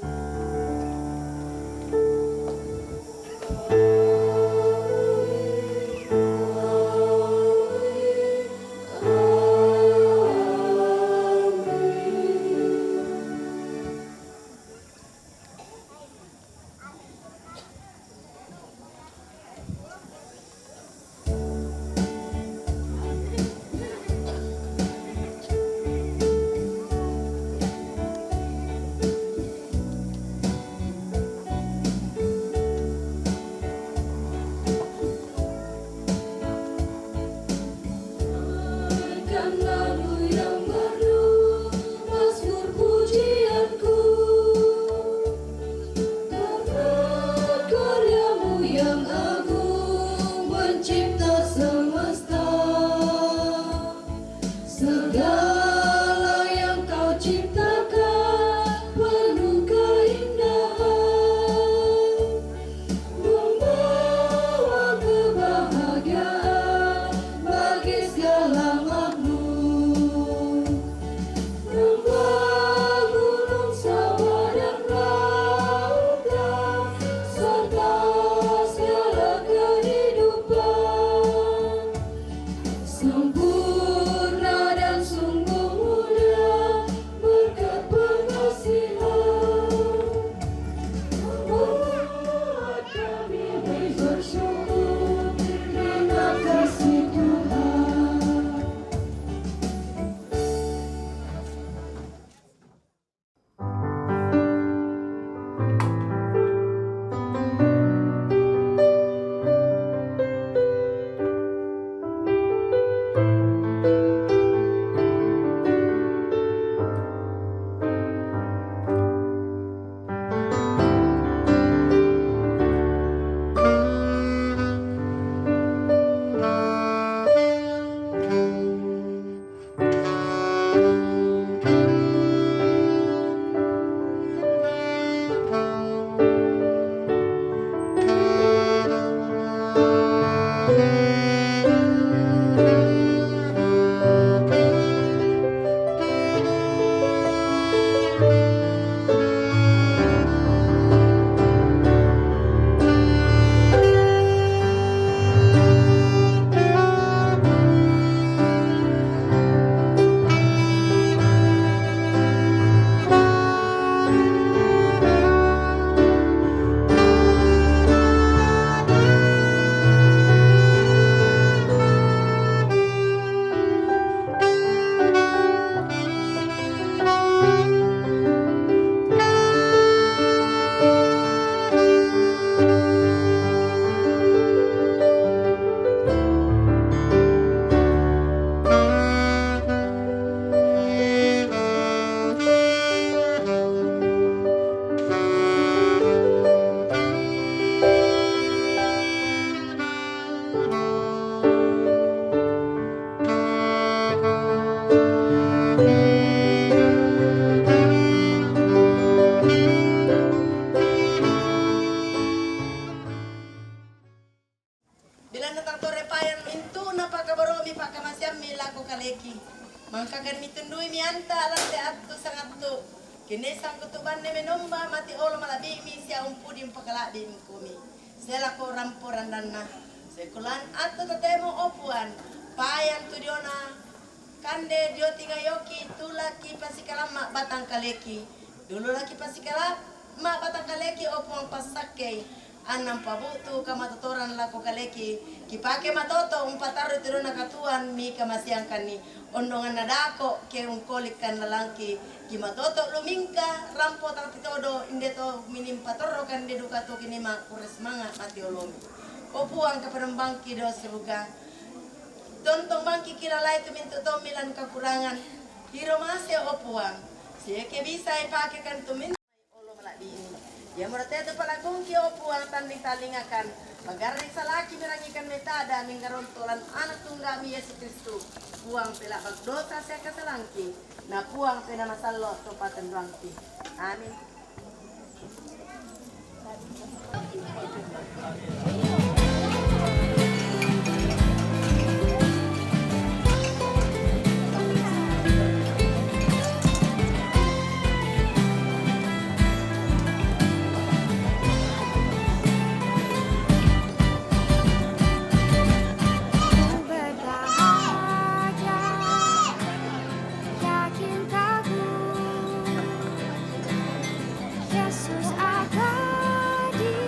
Mangkagan mitundui mianta lante attu sangattu. Kene sangkutuban ne menomba mati olo malabi mi sia umpudi umpakala di kumi. Sela ko ramporan danna. Sekulan attu tatemo opuan. Payan tudiona kande dio tinga yoki tulaki pasikalama batang kaleki. Dulu laki pasikala ma batang kaleki opuan pasake. Anam pabutu kamatotoran lako kaleki kipake matoto umpataru tiruna katuan mi kamasiangkan ni ondongan nadako ke ungkolikan lalangki kimatoto lumingka rampo tang pitodo indeto minim patoro kan dedukato kini ma kures manga mati olomi opuang kaperembangki do seruga tontong bangki kilalai tu mintu tomilan kekurangan hiro masih opuang sieke bisa ipake kan tu min olo maladi ini Ya merate itu pala kungki opu ang tanding talingakan. Pagaring sa laki mirangikan metada minggarontolan anak tunggami Yesus Kristus. Puang pela bagdosa siya kasalangki. Na puang pela masalo tupatan duangki. Amin. Berbahagia, yakin tahu Yesus abadi,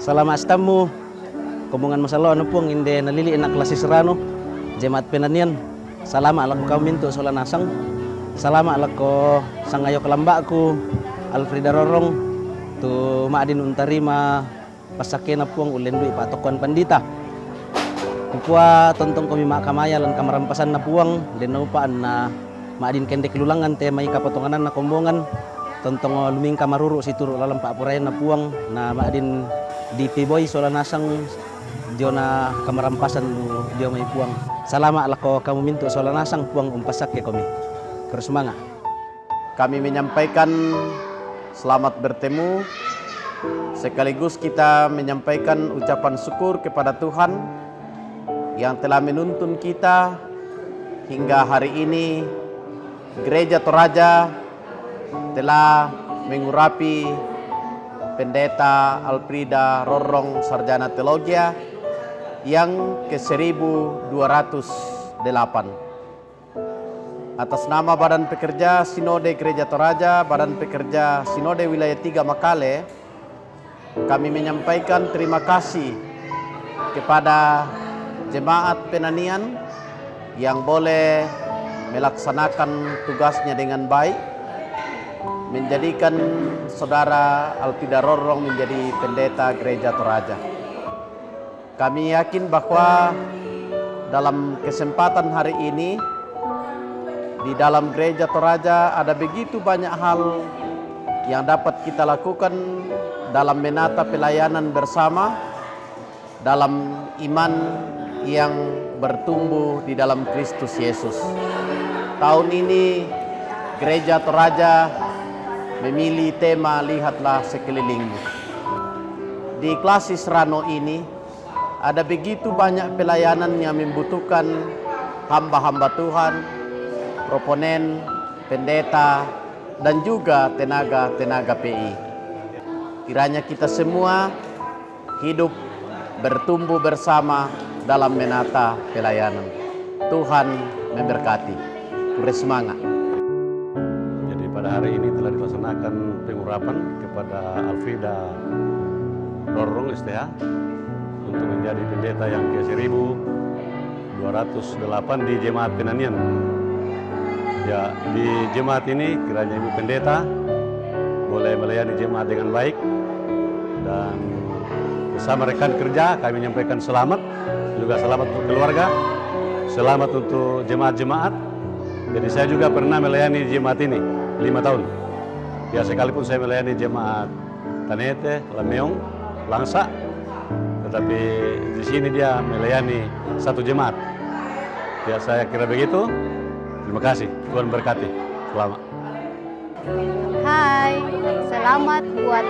Selama astamu komungan masalah anu pung inde nalili enak klasi serano jemaat penanian. Salama alako kau mintu sola nasang. Salama alako sangayo kelambakku Alfrida Rorong tu maadin untarima pasakena puang ulendui patokuan pandita. Kupua tontong kami makamaya lan kamarampasan na puang den upaan na maadin kendek lulangan te mai kapotonganan na kombongan tontong luming kamaruru situru lalam pa apurayan na puang na maadin di piboy sola nasang dio na kamarampasan lu dio mai puang. Salama alako kamu mintu sola nasang puang umpasak ya kami. Terus semangat. Kami menyampaikan selamat bertemu sekaligus kita menyampaikan ucapan syukur kepada Tuhan yang telah menuntun kita hingga hari ini. Gereja Toraja telah mengurapi Pendeta Alfrida Rorong Sarjana Teologia yang ke-1208. Atas nama Badan Pekerja Sinode Gereja Toraja, Badan Pekerja Sinode Wilayah 3 Makale, kami menyampaikan terima kasih kepada jemaat penanian yang boleh melaksanakan tugasnya dengan baik, menjadikan saudara Alfrida Rorong menjadi pendeta Gereja Toraja. Kami yakin bahwa dalam kesempatan hari ini di dalam Gereja Toraja ada begitu banyak hal yang dapat kita lakukan dalam menata pelayanan bersama, dalam iman yang bertumbuh di dalam Kristus Yesus. Tahun ini Gereja Toraja memilih tema Lihatlah Sekelilingmu. Di Klasis Rano ini ada begitu banyak pelayanan yang membutuhkan hamba-hamba Tuhan, proponen, pendeta, dan juga tenaga-tenaga PI. Kiranya kita semua hidup bertumbuh bersama dalam menata pelayanan. Tuhan memberkati. Bersemangat. Jadi pada hari ini telah dilaksanakan pengurapan kepada Alfrida Rorong STH untuk menjadi pendeta yang ke-1208 di Jemaat Penanian. Ya, di jemaat ini kiranya Ibu Pendeta boleh melayani jemaat dengan baik, dan bersama rekan kerja kami menyampaikan selamat, juga selamat untuk keluarga, selamat untuk jemaat-jemaat. Jadi saya juga pernah melayani jemaat ini 5 tahun. Ya, sekalipun saya melayani jemaat Tanete, Lameong, Langsa, tetapi di sini dia melayani satu jemaat. Ya, saya kira begitu. Terima kasih, Tuhan berkati. Selamat. Hai, selamat buat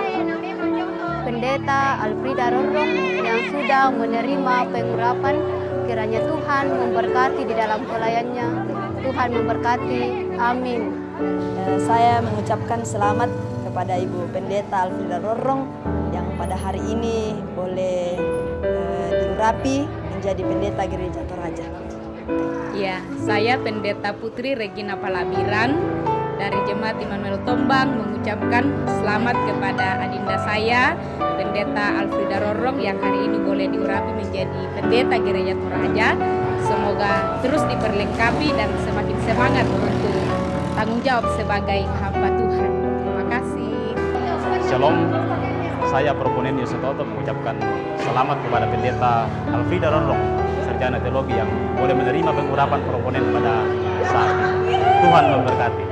Pendeta Alfrida Rorong yang sudah menerima pengurapan. Kiranya Tuhan memberkati di dalam pelayannya. Tuhan memberkati. Amin. Saya mengucapkan selamat kepada Ibu Pendeta Alfrida Rorong yang pada hari ini boleh diurapi menjadi pendeta Gereja Toraja. Ya, saya Pendeta Putri Regina Palabiran dari Jemaat Immanuel Tombang mengucapkan selamat kepada adinda saya, Pendeta Alfrida Rorong yang hari ini boleh diurapi menjadi pendeta Gereja Toraja. Semoga terus diperlengkapi dan semakin semangat untuk tanggung jawab sebagai hamba Tuhan. Terima kasih. Shalom, saya proponen Yusuf Toto mengucapkan selamat kepada Pendeta Alfrida Rorong Sarjana Teologi yang boleh menerima pengurapan proponen pada saat ini. Tuhan memberkati.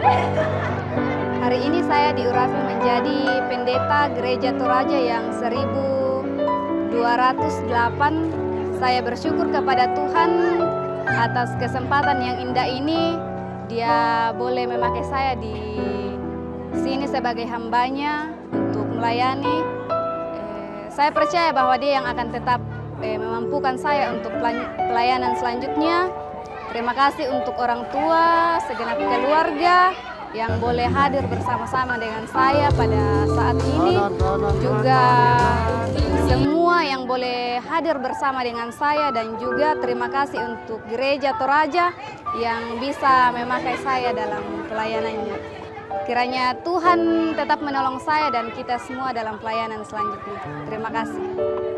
Hari ini saya diurapi menjadi pendeta Gereja Toraja yang 1208. Saya bersyukur kepada Tuhan atas kesempatan yang indah ini. Dia boleh memakai saya di sini sebagai hambanya untuk melayani. Saya percaya bahwa Dia yang akan tetap memampukan saya untuk pelayanan selanjutnya. Terima kasih untuk orang tua, segenap keluarga yang boleh hadir bersama-sama dengan saya pada saat ini. Juga semua yang boleh hadir bersama dengan saya, dan juga terima kasih untuk Gereja Toraja yang bisa memakai saya dalam pelayanannya. Kiranya Tuhan tetap menolong saya dan kita semua dalam pelayanan selanjutnya. Terima kasih.